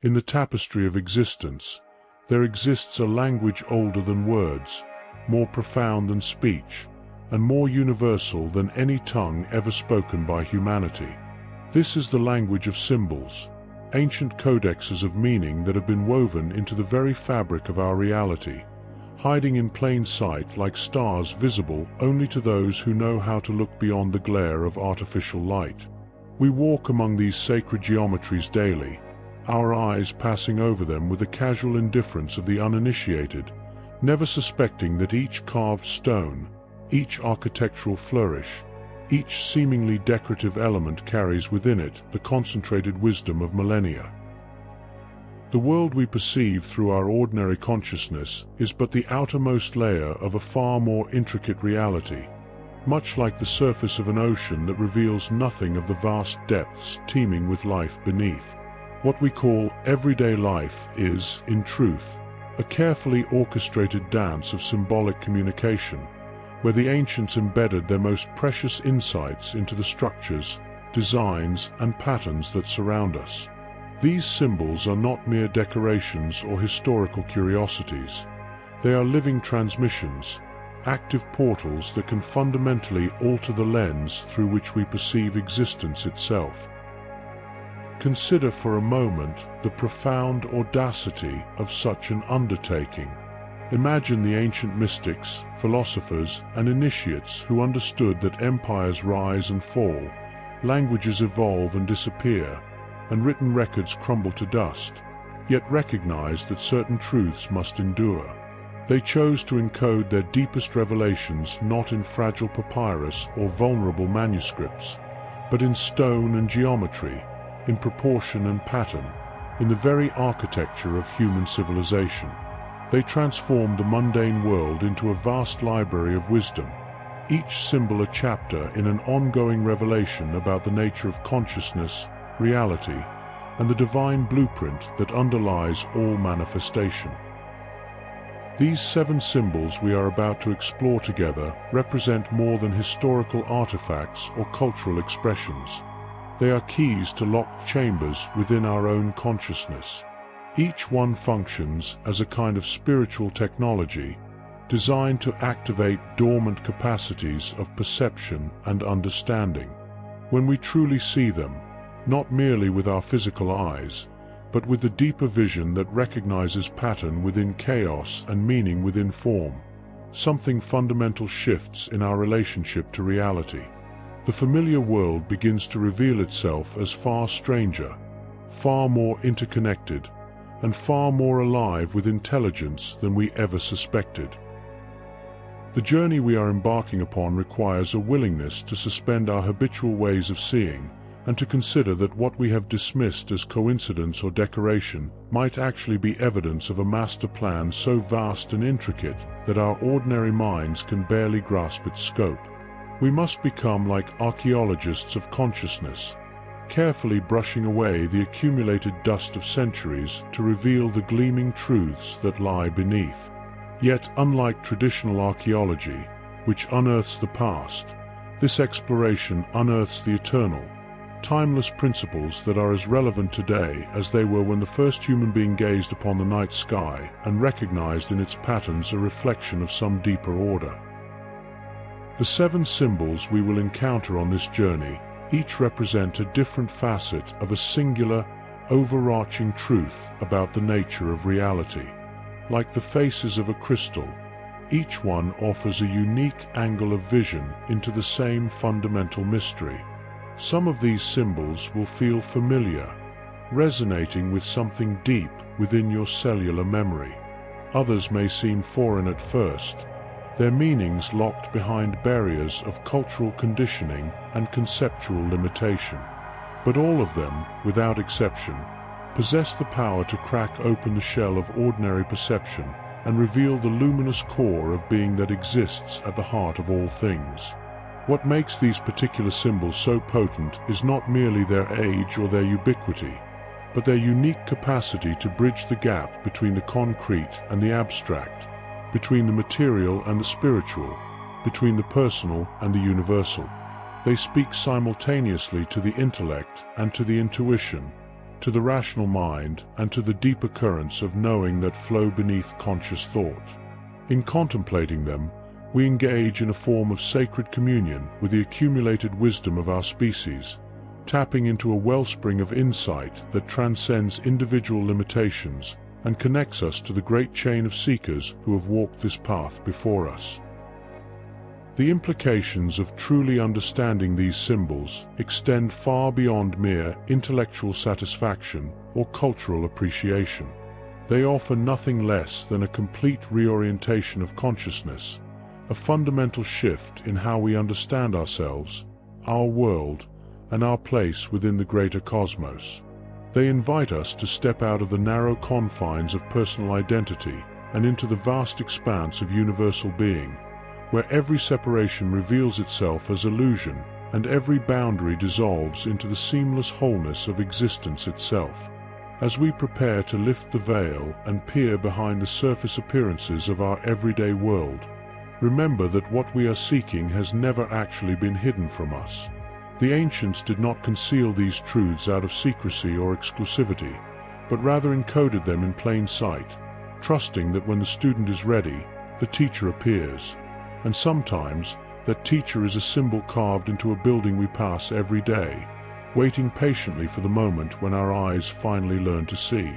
In the tapestry of existence, there exists a language older than words, more profound than speech, and more universal than any tongue ever spoken by humanity. This is the language of symbols, ancient codexes of meaning that have been woven into the very fabric of our reality, hiding in plain sight like stars visible only to those who know how to look beyond the glare of artificial light. We walk among these sacred geometries daily, our eyes passing over them with the casual indifference of the uninitiated, never suspecting that each carved stone, each architectural flourish, each seemingly decorative element carries within it the concentrated wisdom of millennia. The world we perceive through our ordinary consciousness is but the outermost layer of a far more intricate reality, much like the surface of an ocean that reveals nothing of the vast depths teeming with life beneath. What we call everyday life is, in truth, a carefully orchestrated dance of symbolic communication, where the ancients embedded their most precious insights into the structures, designs, and patterns that surround us. These symbols are not mere decorations or historical curiosities. They are living transmissions, active portals that can fundamentally alter the lens through which we perceive existence itself. Consider for a moment the profound audacity of such an undertaking. Imagine the ancient mystics, philosophers, and initiates who understood that empires rise and fall, languages evolve and disappear, and written records crumble to dust, yet recognized that certain truths must endure. They chose to encode their deepest revelations not in fragile papyrus or vulnerable manuscripts, but in stone and geometry, in proportion and pattern, in the very architecture of human civilization. They transformed the mundane world into a vast library of wisdom, each symbol a chapter in an ongoing revelation about the nature of consciousness, reality, and the divine blueprint that underlies all manifestation. These 7 symbols we are about to explore together represent more than historical artifacts or cultural expressions. They are keys to locked chambers within our own consciousness. Each one functions as a kind of spiritual technology designed to activate dormant capacities of perception and understanding. When we truly see them, not merely with our physical eyes, but with the deeper vision that recognizes pattern within chaos and meaning within form, something fundamental shifts in our relationship to reality. The familiar world begins to reveal itself as far stranger, far more interconnected, and far more alive with intelligence than we ever suspected. The journey we are embarking upon requires a willingness to suspend our habitual ways of seeing, and to consider that what we have dismissed as coincidence or decoration might actually be evidence of a master plan so vast and intricate that our ordinary minds can barely grasp its scope. We must become like archaeologists of consciousness, carefully brushing away the accumulated dust of centuries to reveal the gleaming truths that lie beneath. Yet, unlike traditional archaeology, which unearths the past, this exploration unearths the eternal, timeless principles that are as relevant today as they were when the first human being gazed upon the night sky and recognized in its patterns a reflection of some deeper order. The 7 symbols we will encounter on this journey each represent a different facet of a singular, overarching truth about the nature of reality. Like the faces of a crystal, each one offers a unique angle of vision into the same fundamental mystery. Some of these symbols will feel familiar, resonating with something deep within your cellular memory. Others may seem foreign at first, their meanings locked behind barriers of cultural conditioning and conceptual limitation. But all of them, without exception, possess the power to crack open the shell of ordinary perception and reveal the luminous core of being that exists at the heart of all things. What makes these particular symbols so potent is not merely their age or their ubiquity, but their unique capacity to bridge the gap between the concrete and the abstract, between the material and the spiritual, between the personal and the universal. They speak simultaneously to the intellect and to the intuition, to the rational mind, and to the deeper currents of knowing that flow beneath conscious thought. In contemplating them, we engage in a form of sacred communion with the accumulated wisdom of our species, tapping into a wellspring of insight that transcends individual limitations and connects us to the great chain of seekers who have walked this path before us. The implications of truly understanding these symbols extend far beyond mere intellectual satisfaction or cultural appreciation. They offer nothing less than a complete reorientation of consciousness, a fundamental shift in how we understand ourselves, our world, and our place within the greater cosmos. They invite us to step out of the narrow confines of personal identity and into the vast expanse of universal being, where every separation reveals itself as illusion and every boundary dissolves into the seamless wholeness of existence itself. As we prepare to lift the veil and peer behind the surface appearances of our everyday world, remember that what we are seeking has never actually been hidden from us. The ancients did not conceal these truths out of secrecy or exclusivity, but rather encoded them in plain sight, trusting that when the student is ready, the teacher appears. And sometimes, that teacher is a symbol carved into a building we pass every day, waiting patiently for the moment when our eyes finally learn to see.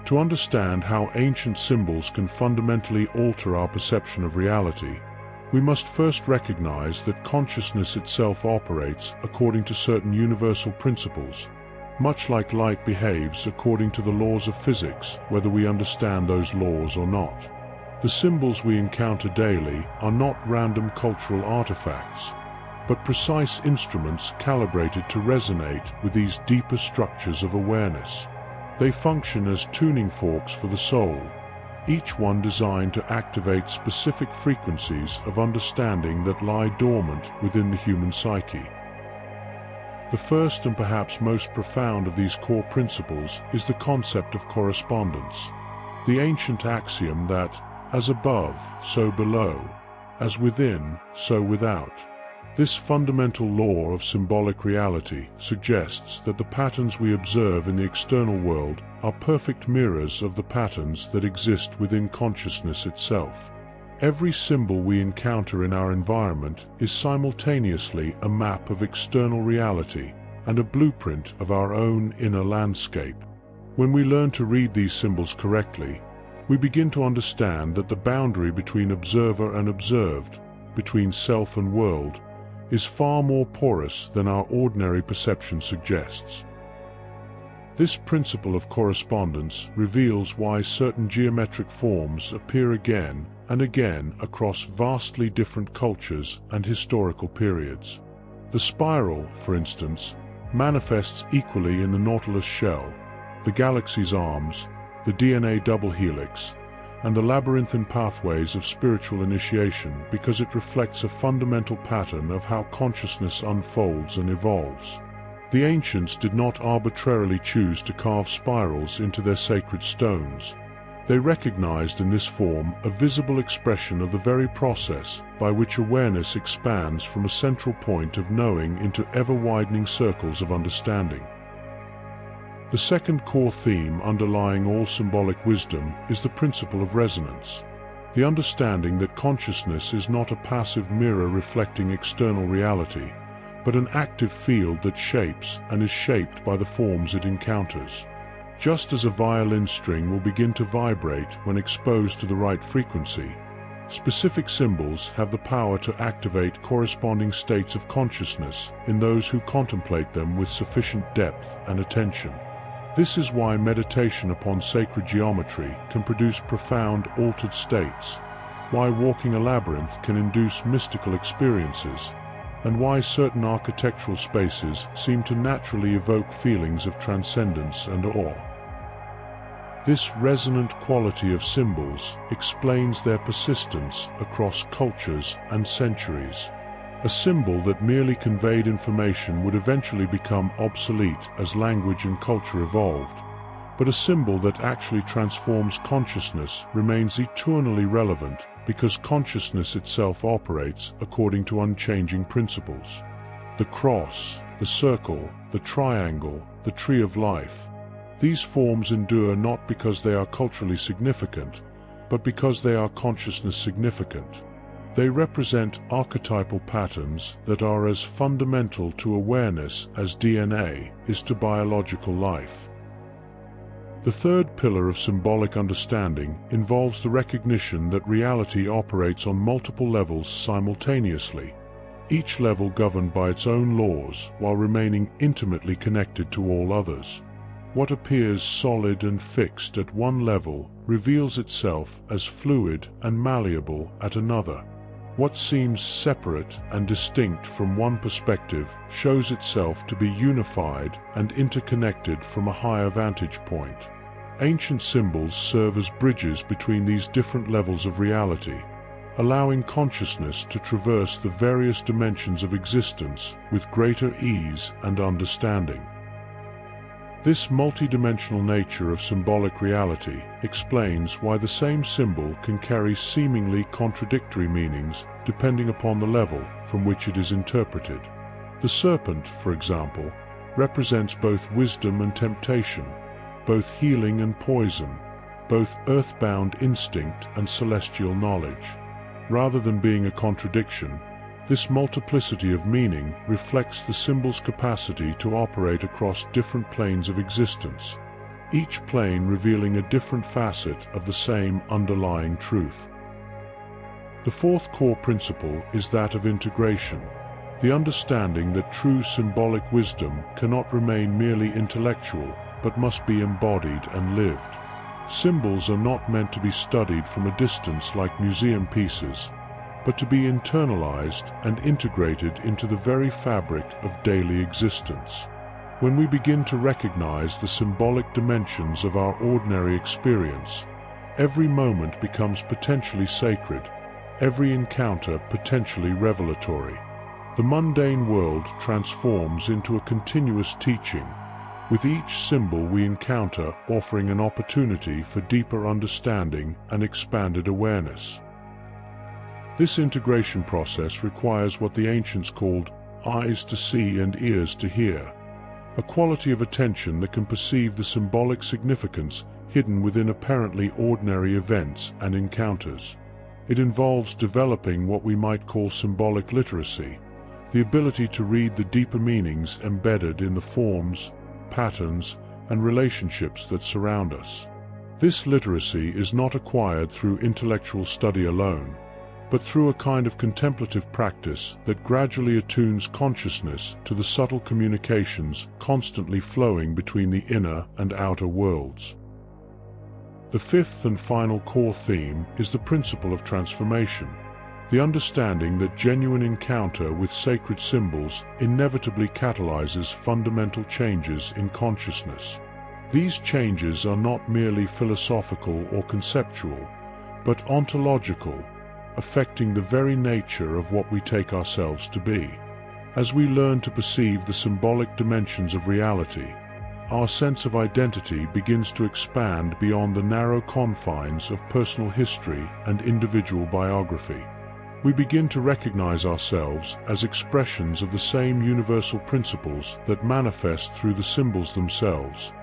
To understand how ancient symbols can fundamentally alter our perception of reality, we must first recognize that consciousness itself operates according to certain universal principles, much like light behaves according to the laws of physics, whether we understand those laws or not. The symbols we encounter daily are not random cultural artifacts, but precise instruments calibrated to resonate with these deeper structures of awareness. They function as tuning forks for the soul, each one designed to activate specific frequencies of understanding that lie dormant within the human psyche. The first and perhaps most profound of these core principles is the concept of correspondence, the ancient axiom that, as above, so below, as within, so without. This fundamental law of symbolic reality suggests that the patterns we observe in the external world are perfect mirrors of the patterns that exist within consciousness itself. Every symbol we encounter in our environment is simultaneously a map of external reality and a blueprint of our own inner landscape. When we learn to read these symbols correctly, we begin to understand that the boundary between observer and observed, between self and world, is far more porous than our ordinary perception suggests. This principle of correspondence reveals why certain geometric forms appear again and again across vastly different cultures and historical periods. The spiral, for instance, manifests equally in the Nautilus shell, the galaxy's arms, the DNA double helix, and the labyrinthine pathways of spiritual initiation because it reflects a fundamental pattern of how consciousness unfolds and evolves. The ancients did not arbitrarily choose to carve spirals into their sacred stones. They recognized in this form a visible expression of the very process by which awareness expands from a central point of knowing into ever-widening circles of understanding. The second core theme underlying all symbolic wisdom is the principle of resonance, the understanding that consciousness is not a passive mirror reflecting external reality, but an active field that shapes and is shaped by the forms it encounters. Just as a violin string will begin to vibrate when exposed to the right frequency, specific symbols have the power to activate corresponding states of consciousness in those who contemplate them with sufficient depth and attention. This is why meditation upon sacred geometry can produce profound altered states, why walking a labyrinth can induce mystical experiences, and why certain architectural spaces seem to naturally evoke feelings of transcendence and awe. This resonant quality of symbols explains their persistence across cultures and centuries. A symbol that merely conveyed information would eventually become obsolete as language and culture evolved, but a symbol that actually transforms consciousness remains eternally relevant because consciousness itself operates according to unchanging principles. The cross, the circle, the triangle, the tree of life. These forms endure not because they are culturally significant, but because they are consciousness significant. They represent archetypal patterns that are as fundamental to awareness as DNA is to biological life. The third pillar of symbolic understanding involves the recognition that reality operates on multiple levels simultaneously, each level governed by its own laws while remaining intimately connected to all others. What appears solid and fixed at one level reveals itself as fluid and malleable at another. What seems separate and distinct from one perspective shows itself to be unified and interconnected from a higher vantage point. Ancient symbols serve as bridges between these different levels of reality, allowing consciousness to traverse the various dimensions of existence with greater ease and understanding. This multidimensional nature of symbolic reality explains why the same symbol can carry seemingly contradictory meanings depending upon the level from which it is interpreted. The serpent, for example, represents both wisdom and temptation, both healing and poison, both earthbound instinct and celestial knowledge. Rather than being a contradiction, this multiplicity of meaning reflects the symbol's capacity to operate across different planes of existence, each plane revealing a different facet of the same underlying truth. The fourth core principle is that of integration, the understanding that true symbolic wisdom cannot remain merely intellectual, but must be embodied and lived. Symbols are not meant to be studied from a distance like museum pieces, but to be internalized and integrated into the very fabric of daily existence. When we begin to recognize the symbolic dimensions of our ordinary experience, every moment becomes potentially sacred, every encounter potentially revelatory. The mundane world transforms into a continuous teaching, with each symbol we encounter offering an opportunity for deeper understanding and expanded awareness. This integration process requires what the ancients called eyes to see and ears to hear, a quality of attention that can perceive the symbolic significance hidden within apparently ordinary events and encounters. It involves developing what we might call symbolic literacy, the ability to read the deeper meanings embedded in the forms, patterns, and relationships that surround us. This literacy is not acquired through intellectual study alone, but through a kind of contemplative practice that gradually attunes consciousness to the subtle communications constantly flowing between the inner and outer worlds. The fifth and final core theme is the principle of transformation, the understanding that genuine encounter with sacred symbols inevitably catalyzes fundamental changes in consciousness. These changes are not merely philosophical or conceptual, but ontological, affecting the very nature of what we take ourselves to be. As we learn to perceive the symbolic dimensions of reality, our sense of identity begins to expand beyond the narrow confines of personal history and individual biography. We begin to recognize ourselves as expressions of the same universal principles that manifest through the symbols themselves,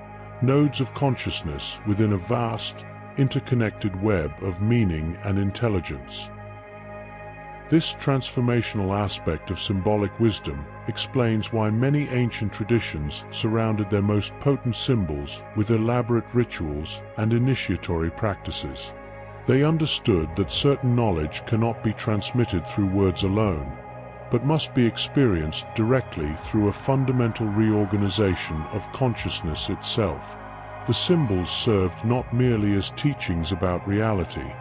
nodes of consciousness within a vast, interconnected web of meaning and intelligence. This transformational aspect of symbolic wisdom explains why many ancient traditions surrounded their most potent symbols with elaborate rituals and initiatory practices. They understood that certain knowledge cannot be transmitted through words alone, but must be experienced directly through a fundamental reorganization of consciousness itself. The symbols served not merely as teachings about reality,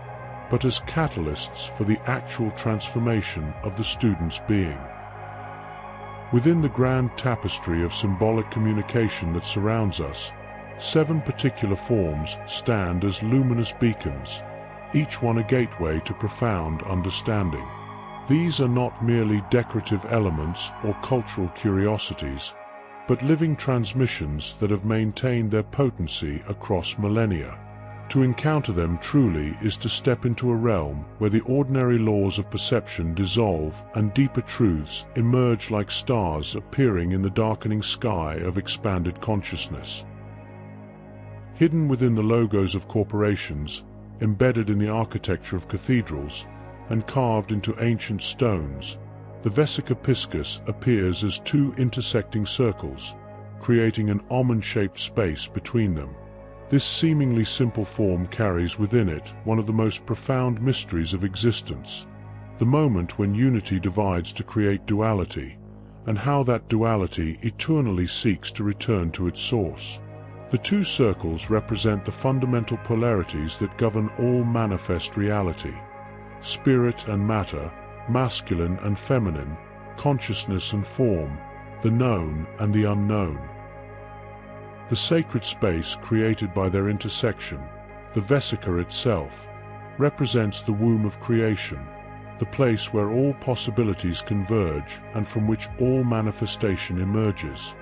but as catalysts for the actual transformation of the student's being. Within the grand tapestry of symbolic communication that surrounds us, 7 particular forms stand as luminous beacons, each one a gateway to profound understanding. These are not merely decorative elements or cultural curiosities, but living transmissions that have maintained their potency across millennia. To encounter them truly is to step into a realm where the ordinary laws of perception dissolve and deeper truths emerge like stars appearing in the darkening sky of expanded consciousness. Hidden within the logos of corporations, embedded in the architecture of cathedrals, and carved into ancient stones, the vesica piscis appears as two intersecting circles, creating an almond-shaped space between them. This seemingly simple form carries within it one of the most profound mysteries of existence, the moment when unity divides to create duality, and how that duality eternally seeks to return to its source. The two circles represent the fundamental polarities that govern all manifest reality: spirit and matter, masculine and feminine, consciousness and form, the known and the unknown. The sacred space created by their intersection, the vesica itself, represents the womb of creation, the place where all possibilities converge and from which all manifestation emerges.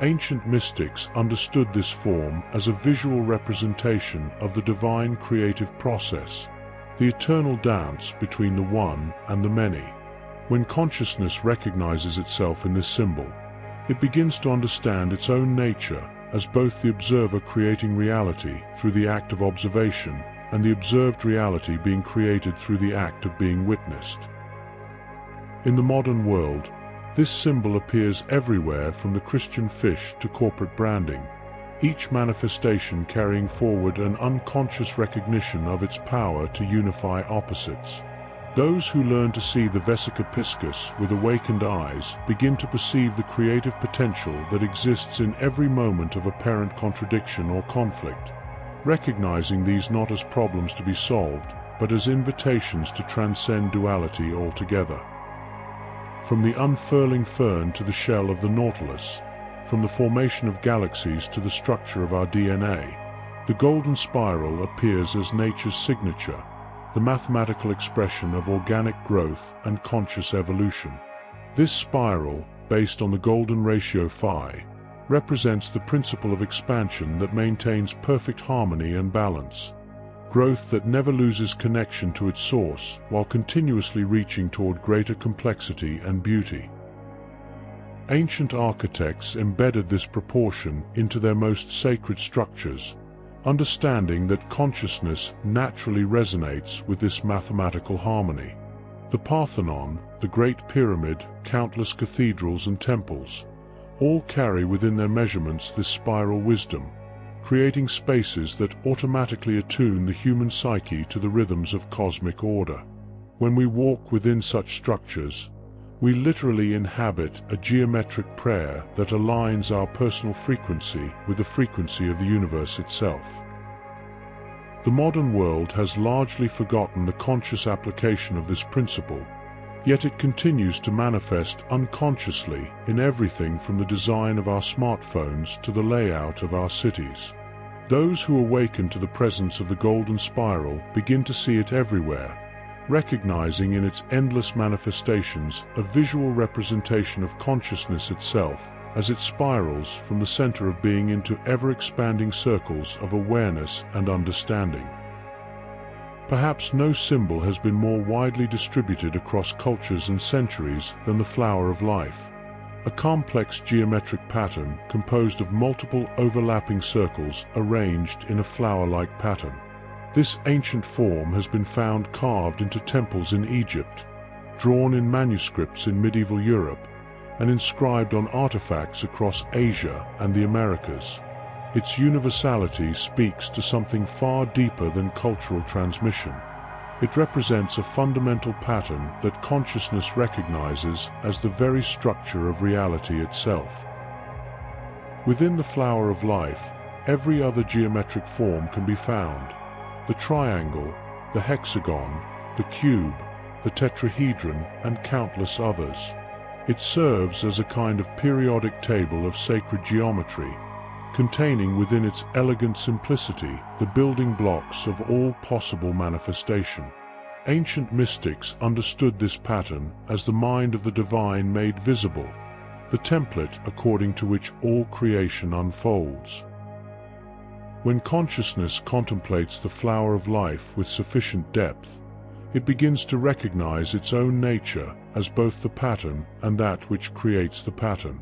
Ancient mystics understood this form as a visual representation of the divine creative process, the eternal dance between the one and the many. When consciousness recognizes itself in this symbol, it begins to understand its own nature as both the observer creating reality through the act of observation and the observed reality being created through the act of being witnessed. In the modern world, this symbol appears everywhere, from the Christian fish to corporate branding, each manifestation carrying forward an unconscious recognition of its power to unify opposites. Those who learn to see the vesica piscis with awakened eyes begin to perceive the creative potential that exists in every moment of apparent contradiction or conflict, recognizing these not as problems to be solved, but as invitations to transcend duality altogether. From the unfurling fern to the shell of the nautilus, from the formation of galaxies to the structure of our DNA, the golden spiral appears as nature's signature, the mathematical expression of organic growth and conscious evolution. This spiral, based on the golden ratio phi, represents the principle of expansion that maintains perfect harmony and balance, growth that never loses connection to its source while continuously reaching toward greater complexity and beauty. Ancient architects embedded this proportion into their most sacred structures, understanding that consciousness naturally resonates with this mathematical harmony. The Parthenon, the Great Pyramid, countless cathedrals and temples, all carry within their measurements this spiral wisdom, creating spaces that automatically attune the human psyche to the rhythms of cosmic order. When we walk within such structures, we literally inhabit a geometric prayer that aligns our personal frequency with the frequency of the universe itself. The modern world has largely forgotten the conscious application of this principle, yet it continues to manifest unconsciously in everything from the design of our smartphones to the layout of our cities. Those who awaken to the presence of the golden spiral begin to see it everywhere, recognizing in its endless manifestations a visual representation of consciousness itself as it spirals from the center of being into ever-expanding circles of awareness and understanding. Perhaps no symbol has been more widely distributed across cultures and centuries than the flower of life, a complex geometric pattern composed of multiple overlapping circles arranged in a flower-like pattern. This ancient form has been found carved into temples in Egypt, drawn in manuscripts in medieval Europe, and inscribed on artifacts across Asia and the Americas. Its universality speaks to something far deeper than cultural transmission. It represents a fundamental pattern that consciousness recognizes as the very structure of reality itself. Within the flower of life, every other geometric form can be found: the triangle, the hexagon, the cube, the tetrahedron, and countless others. It serves as a kind of periodic table of sacred geometry, containing within its elegant simplicity the building blocks of all possible manifestation. Ancient mystics understood this pattern as the mind of the divine made visible, the template according to which all creation unfolds. When consciousness contemplates the flower of life with sufficient depth, it begins to recognize its own nature as both the pattern and that which creates the pattern.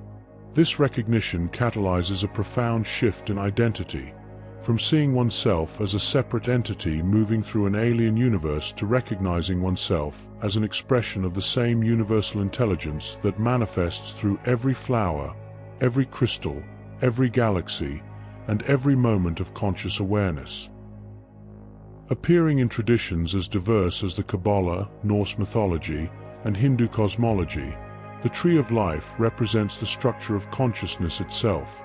This recognition catalyzes a profound shift in identity, from seeing oneself as a separate entity moving through an alien universe to recognizing oneself as an expression of the same universal intelligence that manifests through every flower, every crystal, every galaxy, and every moment of conscious awareness. Appearing in traditions as diverse as the Kabbalah, Norse mythology, and Hindu cosmology, the tree of life represents the structure of consciousness itself,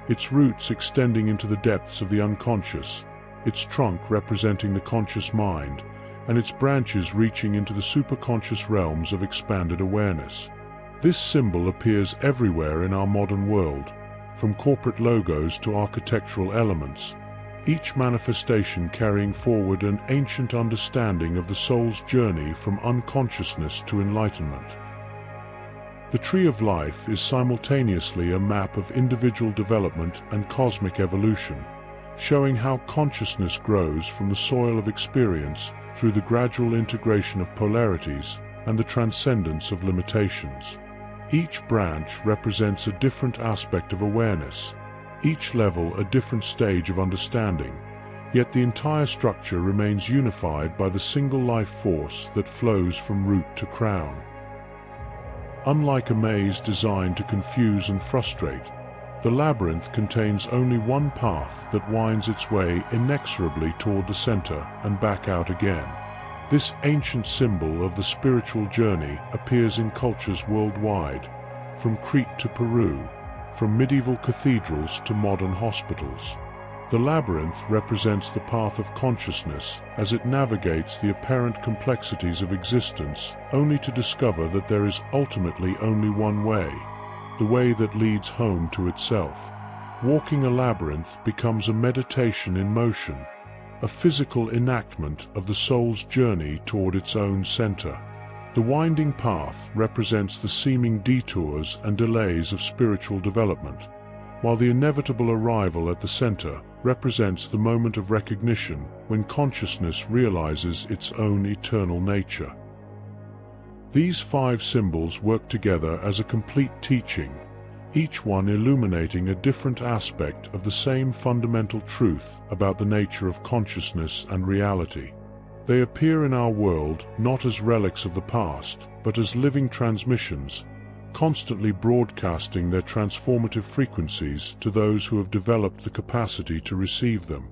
its roots extending into the depths of the unconscious, its trunk representing the conscious mind, and its branches reaching into the superconscious realms of expanded awareness. This symbol appears everywhere in our modern world, from corporate logos to architectural elements, each manifestation carrying forward an ancient understanding of the soul's journey from unconsciousness to enlightenment. The tree of life is simultaneously a map of individual development and cosmic evolution, showing how consciousness grows from the soil of experience through the gradual integration of polarities and the transcendence of limitations. Each branch represents a different aspect of awareness, each level a different stage of understanding, yet the entire structure remains unified by the single life force that flows from root to crown. Unlike a maze designed to confuse and frustrate, the labyrinth contains only one path that winds its way inexorably toward the center and back out again. This ancient symbol of the spiritual journey appears in cultures worldwide, from Crete to Peru, from medieval cathedrals to modern hospitals. The labyrinth represents the path of consciousness as it navigates the apparent complexities of existence, only to discover that there is ultimately only one way, the way that leads home to itself. Walking a labyrinth becomes a meditation in motion, a physical enactment of the soul's journey toward its own center. The winding path represents the seeming detours and delays of spiritual development, while the inevitable arrival at the center represents the moment of recognition when consciousness realizes its own eternal nature. These 5 symbols work together as a complete teaching, each one illuminating a different aspect of the same fundamental truth about the nature of consciousness and reality. They appear in our world not as relics of the past, but as living transmissions, constantly broadcasting their transformative frequencies to those who have developed the capacity to receive them.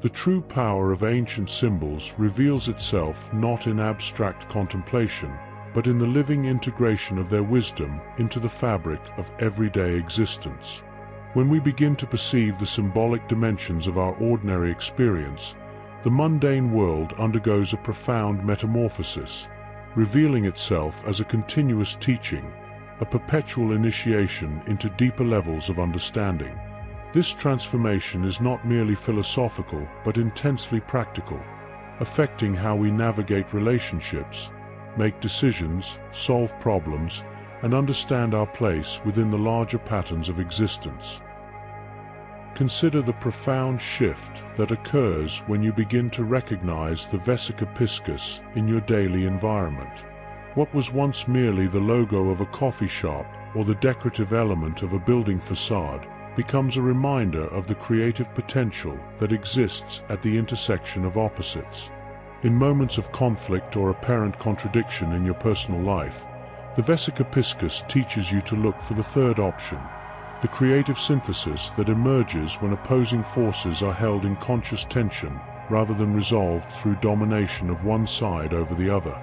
The true power of ancient symbols reveals itself not in abstract contemplation, but in the living integration of their wisdom into the fabric of everyday existence. When we begin to perceive the symbolic dimensions of our ordinary experience, the mundane world undergoes a profound metamorphosis, revealing itself as a continuous teaching, a perpetual initiation into deeper levels of understanding. This transformation is not merely philosophical but intensely practical, affecting how we navigate relationships, make decisions, solve problems, and understand our place within the larger patterns of existence. Consider the profound shift that occurs when you begin to recognize the vesica piscis in your daily environment. What was once merely the logo of a coffee shop or the decorative element of a building facade becomes a reminder of the creative potential that exists at the intersection of opposites. In moments of conflict or apparent contradiction in your personal life, the vesica piscis teaches you to look for the third option, the creative synthesis that emerges when opposing forces are held in conscious tension rather than resolved through domination of one side over the other.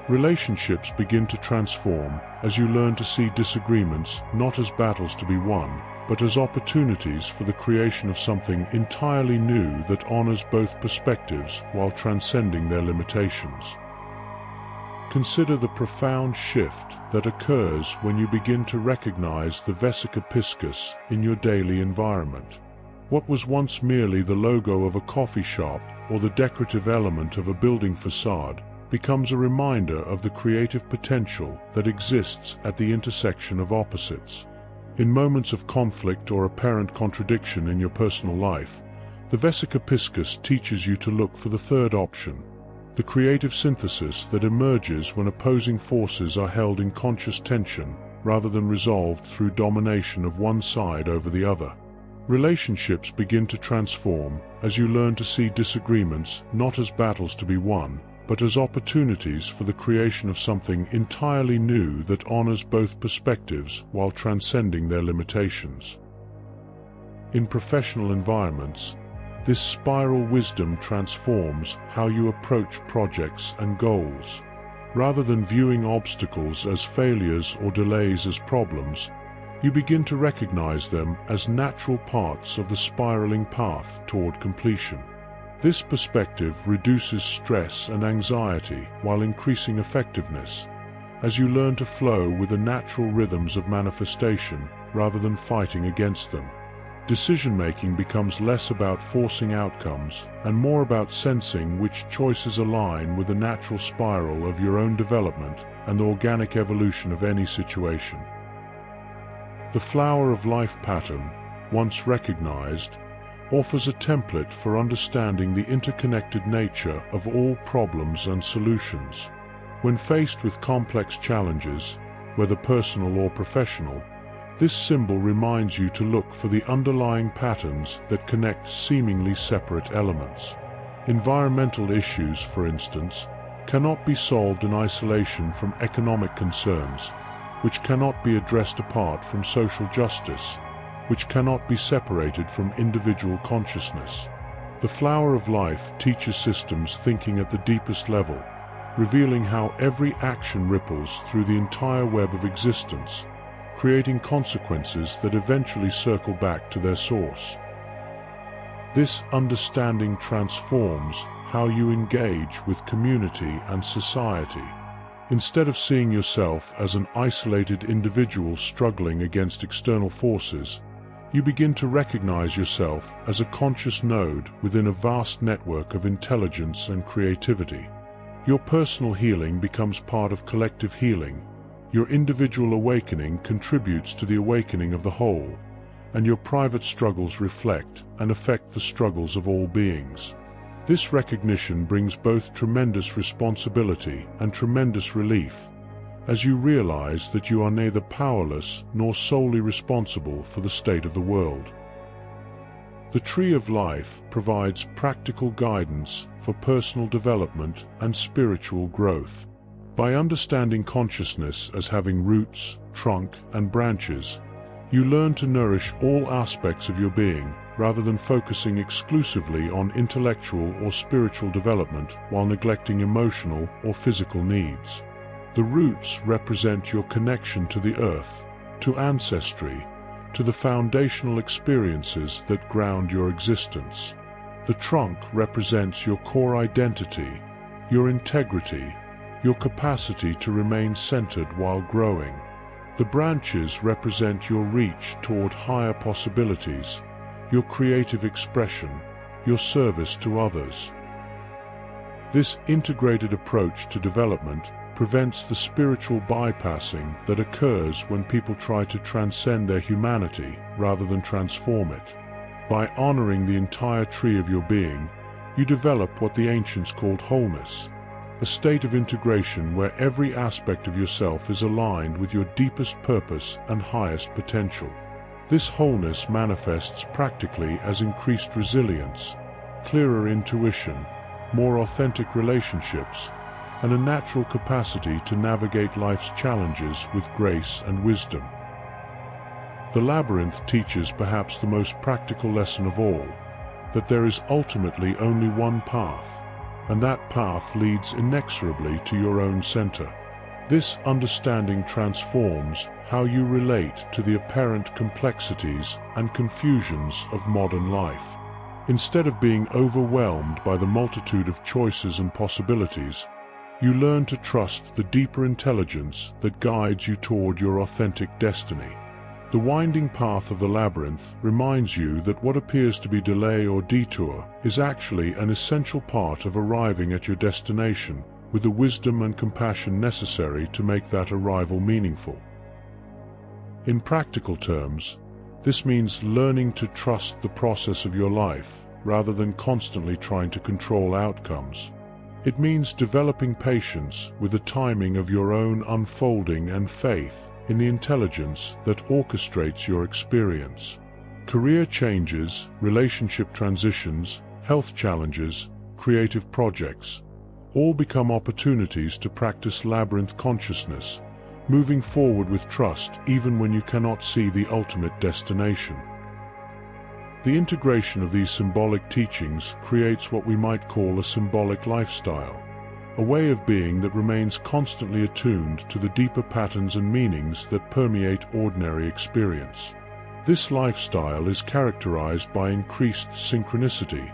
Relationships begin to transform as you learn to see disagreements not as battles to be won, but as opportunities for the creation of something entirely new that honors both perspectives while transcending their limitations. Consider the profound shift that occurs when you begin to recognize the vesica piscis in your daily environment. What was once merely the logo of a coffee shop or the decorative element of a building facade becomes a reminder of the creative potential that exists at the intersection of opposites. In moments of conflict or apparent contradiction in your personal life, the vesica piscis teaches you to look for the third option, the creative synthesis that emerges when opposing forces are held in conscious tension rather than resolved through domination of one side over the other. Relationships begin to transform as you learn to see disagreements not as battles to be won, but as opportunities for the creation of something entirely new that honors both perspectives while transcending their limitations. In professional environments, this spiral wisdom transforms how you approach projects and goals. Rather than viewing obstacles as failures or delays as problems, you begin to recognize them as natural parts of the spiraling path toward completion. This perspective reduces stress and anxiety while increasing effectiveness, as you learn to flow with the natural rhythms of manifestation rather than fighting against them. Decision-making becomes less about forcing outcomes and more about sensing which choices align with the natural spiral of your own development and the organic evolution of any situation. The flower of life pattern, once recognized, offers a template for understanding the interconnected nature of all problems and solutions. When faced with complex challenges, whether personal or professional, this symbol reminds you to look for the underlying patterns that connect seemingly separate elements. Environmental issues, for instance, cannot be solved in isolation from economic concerns, which cannot be addressed apart from social justice, which cannot be separated from individual consciousness. The flower of life teaches systems thinking at the deepest level, revealing how every action ripples through the entire web of existence, creating consequences that eventually circle back to their source. This understanding transforms how you engage with community and society. Instead of seeing yourself as an isolated individual struggling against external forces, you begin to recognize yourself as a conscious node within a vast network of intelligence and creativity. Your personal healing becomes part of collective healing. Your individual awakening contributes to the awakening of the whole, and your private struggles reflect and affect the struggles of all beings. This recognition brings both tremendous responsibility and tremendous relief, as you realize that you are neither powerless nor solely responsible for the state of the world. The Tree of Life provides practical guidance for personal development and spiritual growth. By understanding consciousness as having roots, trunk, and branches, you learn to nourish all aspects of your being, rather than focusing exclusively on intellectual or spiritual development while neglecting emotional or physical needs. The roots represent your connection to the earth, to ancestry, to the foundational experiences that ground your existence. The trunk represents your core identity, your integrity, your capacity to remain centered while growing. The branches represent your reach toward higher possibilities, your creative expression, your service to others. This integrated approach to development prevents the spiritual bypassing that occurs when people try to transcend their humanity rather than transform it. By honoring the entire tree of your being, you develop what the ancients called wholeness, a state of integration where every aspect of yourself is aligned with your deepest purpose and highest potential. This wholeness manifests practically as increased resilience, clearer intuition, more authentic relationships, and a natural capacity to navigate life's challenges with grace and wisdom. The labyrinth teaches perhaps the most practical lesson of all, that there is ultimately only one path, and that path leads inexorably to your own center. This understanding transforms how you relate to the apparent complexities and confusions of modern life. Instead of being overwhelmed by the multitude of choices and possibilities, you learn to trust the deeper intelligence that guides you toward your authentic destiny. The winding path of the labyrinth reminds you that what appears to be delay or detour is actually an essential part of arriving at your destination, with the wisdom and compassion necessary to make that arrival meaningful. In practical terms, this means learning to trust the process of your life, rather than constantly trying to control outcomes. It means developing patience with the timing of your own unfolding and faith in the intelligence that orchestrates your experience. Career changes, relationship transitions, health challenges, creative projects, all become opportunities to practice labyrinth consciousness, moving forward with trust even when you cannot see the ultimate destination. The integration of these symbolic teachings creates what we might call a symbolic lifestyle, a way of being that remains constantly attuned to the deeper patterns and meanings that permeate ordinary experience. This lifestyle is characterized by increased synchronicity,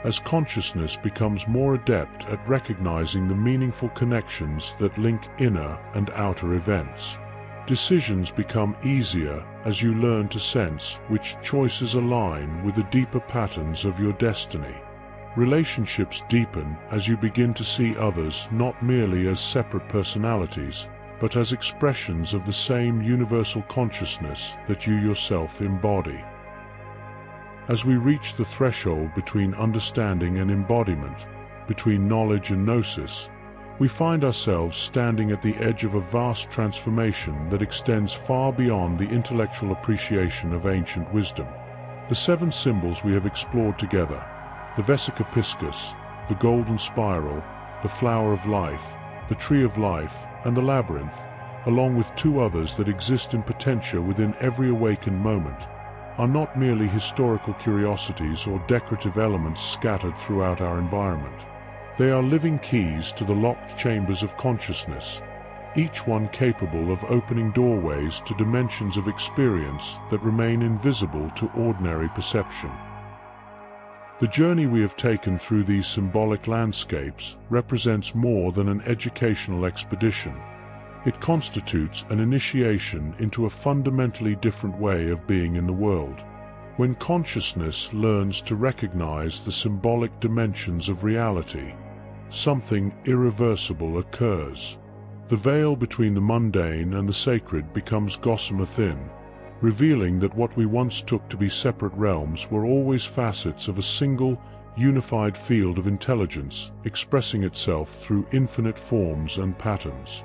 as consciousness becomes more adept at recognizing the meaningful connections that link inner and outer events. Decisions become easier as you learn to sense which choices align with the deeper patterns of your destiny. Relationships deepen as you begin to see others not merely as separate personalities, but as expressions of the same universal consciousness that you yourself embody. As we reach the threshold between understanding and embodiment, between knowledge and gnosis, we find ourselves standing at the edge of a vast transformation that extends far beyond the intellectual appreciation of ancient wisdom. The 7 symbols we have explored together, the vesica piscis, the golden spiral, the flower of life, the tree of life, and the labyrinth, along with 2 others that exist in potentia within every awakened moment, are not merely historical curiosities or decorative elements scattered throughout our environment. They are living keys to the locked chambers of consciousness, each one capable of opening doorways to dimensions of experience that remain invisible to ordinary perception. The journey we have taken through these symbolic landscapes represents more than an educational expedition. It constitutes an initiation into a fundamentally different way of being in the world. When consciousness learns to recognize the symbolic dimensions of reality, something irreversible occurs. The veil between the mundane and the sacred becomes gossamer thin, revealing that what we once took to be separate realms were always facets of a single, unified field of intelligence expressing itself through infinite forms and patterns.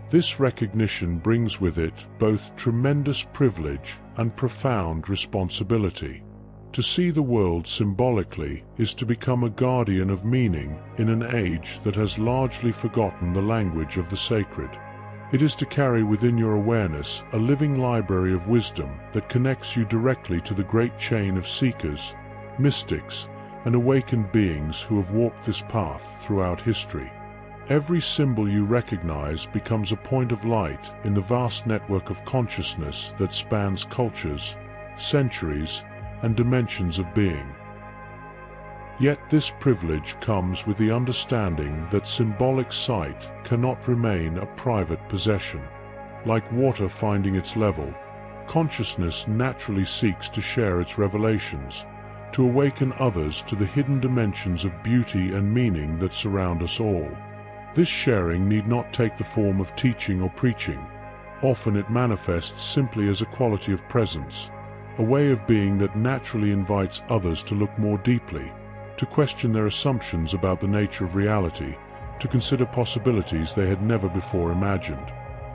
This recognition brings with it both tremendous privilege and profound responsibility. To see the world symbolically is to become a guardian of meaning in an age that has largely forgotten the language of the sacred. It is to carry within your awareness a living library of wisdom that connects you directly to the great chain of seekers, mystics, and awakened beings who have walked this path throughout history. Every symbol you recognize becomes a point of light in the vast network of consciousness that spans cultures, centuries, and dimensions of being. Yet this privilege comes with the understanding that symbolic sight cannot remain a private possession. Like water finding its level, consciousness naturally seeks to share its revelations, to awaken others to the hidden dimensions of beauty and meaning that surround us all. This sharing need not take the form of teaching or preaching. Often it manifests simply as a quality of presence, a way of being that naturally invites others to look more deeply, to question their assumptions about the nature of reality, to consider possibilities they had never before imagined.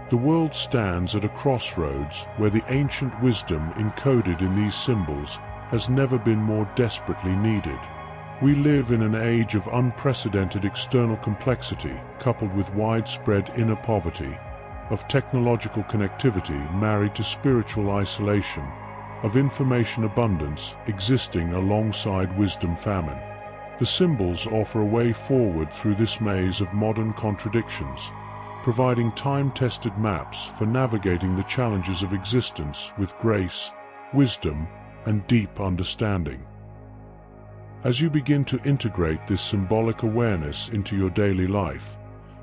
The world stands at a crossroads where the ancient wisdom encoded in these symbols has never been more desperately needed. We live in an age of unprecedented external complexity coupled with widespread inner poverty, of technological connectivity married to spiritual isolation, of information abundance existing alongside wisdom famine. The symbols offer a way forward through this maze of modern contradictions, providing time-tested maps for navigating the challenges of existence with grace, wisdom, and deep understanding. As you begin to integrate this symbolic awareness into your daily life,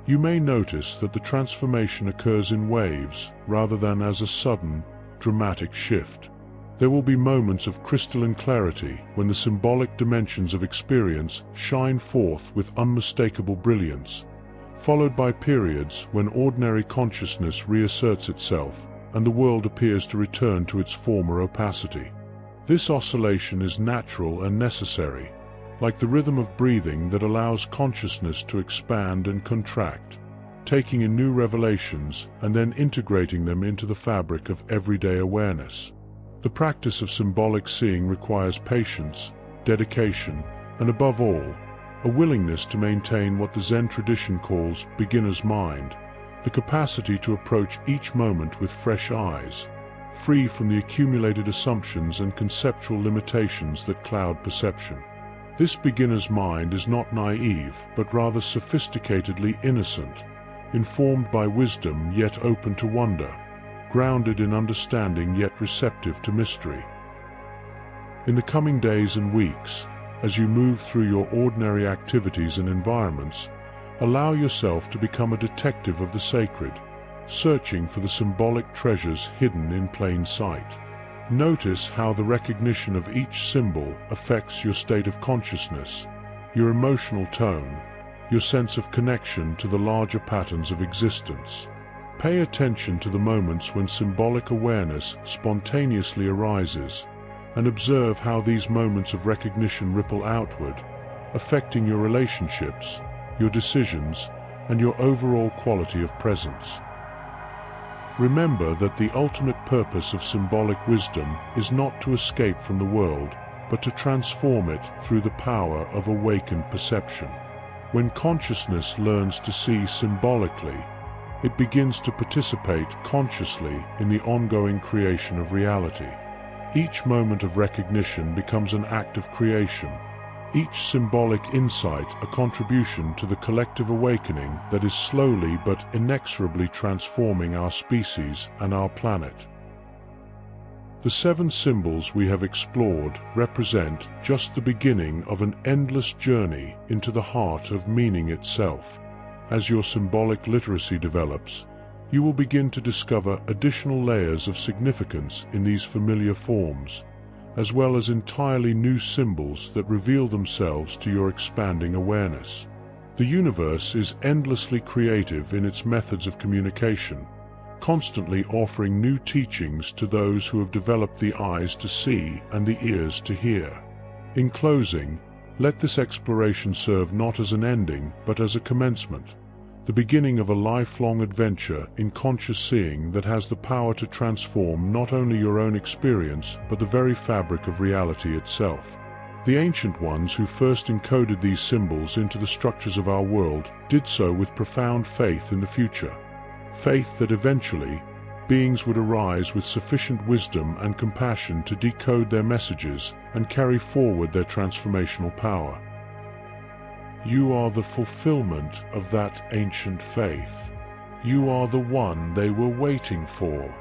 you may notice that the transformation occurs in waves rather than as a sudden, dramatic shift. There will be moments of crystalline clarity when the symbolic dimensions of experience shine forth with unmistakable brilliance, followed by periods when ordinary consciousness reasserts itself, and the world appears to return to its former opacity. This oscillation is natural and necessary, like the rhythm of breathing that allows consciousness to expand and contract, taking in new revelations and then integrating them into the fabric of everyday awareness. The practice of symbolic seeing requires patience, dedication, and above all, a willingness to maintain what the Zen tradition calls beginner's mind, the capacity to approach each moment with fresh eyes, free from the accumulated assumptions and conceptual limitations that cloud perception. This beginner's mind is not naive, but rather sophisticatedly innocent, informed by wisdom yet open to wonder, grounded in understanding yet receptive to mystery. In the coming days and weeks, as you move through your ordinary activities and environments, allow yourself to become a detective of the sacred, searching for the symbolic treasures hidden in plain sight. Notice how the recognition of each symbol affects your state of consciousness, your emotional tone, your sense of connection to the larger patterns of existence. Pay attention to the moments when symbolic awareness spontaneously arises, and observe how these moments of recognition ripple outward, affecting your relationships, your decisions, and your overall quality of presence. Remember that the ultimate purpose of symbolic wisdom is not to escape from the world, but to transform it through the power of awakened perception. When consciousness learns to see symbolically, it begins to participate consciously in the ongoing creation of reality. Each moment of recognition becomes an act of creation, each symbolic insight a contribution to the collective awakening that is slowly but inexorably transforming our species and our planet. The 7 symbols we have explored represent just the beginning of an endless journey into the heart of meaning itself. As your symbolic literacy develops, you will begin to discover additional layers of significance in these familiar forms, as well as entirely new symbols that reveal themselves to your expanding awareness. The universe is endlessly creative in its methods of communication, constantly offering new teachings to those who have developed the eyes to see and the ears to hear. In closing, let this exploration serve not as an ending, but as a commencement, the beginning of a lifelong adventure in conscious seeing that has the power to transform not only your own experience, but the very fabric of reality itself. The ancient ones who first encoded these symbols into the structures of our world did so with profound faith in the future. Faith that eventually, beings would arise with sufficient wisdom and compassion to decode their messages and carry forward their transformational power. You are the fulfillment of that ancient faith. You are the one they were waiting for.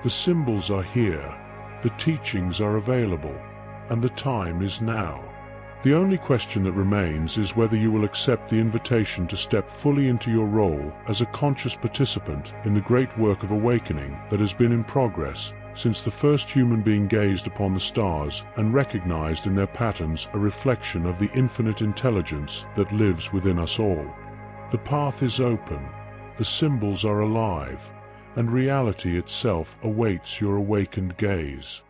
The symbols are here, the teachings are available, and the time is now. The only question that remains is whether you will accept the invitation to step fully into your role as a conscious participant in the great work of awakening that has been in progress since the first human being gazed upon the stars and recognized in their patterns a reflection of the infinite intelligence that lives within us all. The path is open, the symbols are alive, and reality itself awaits your awakened gaze.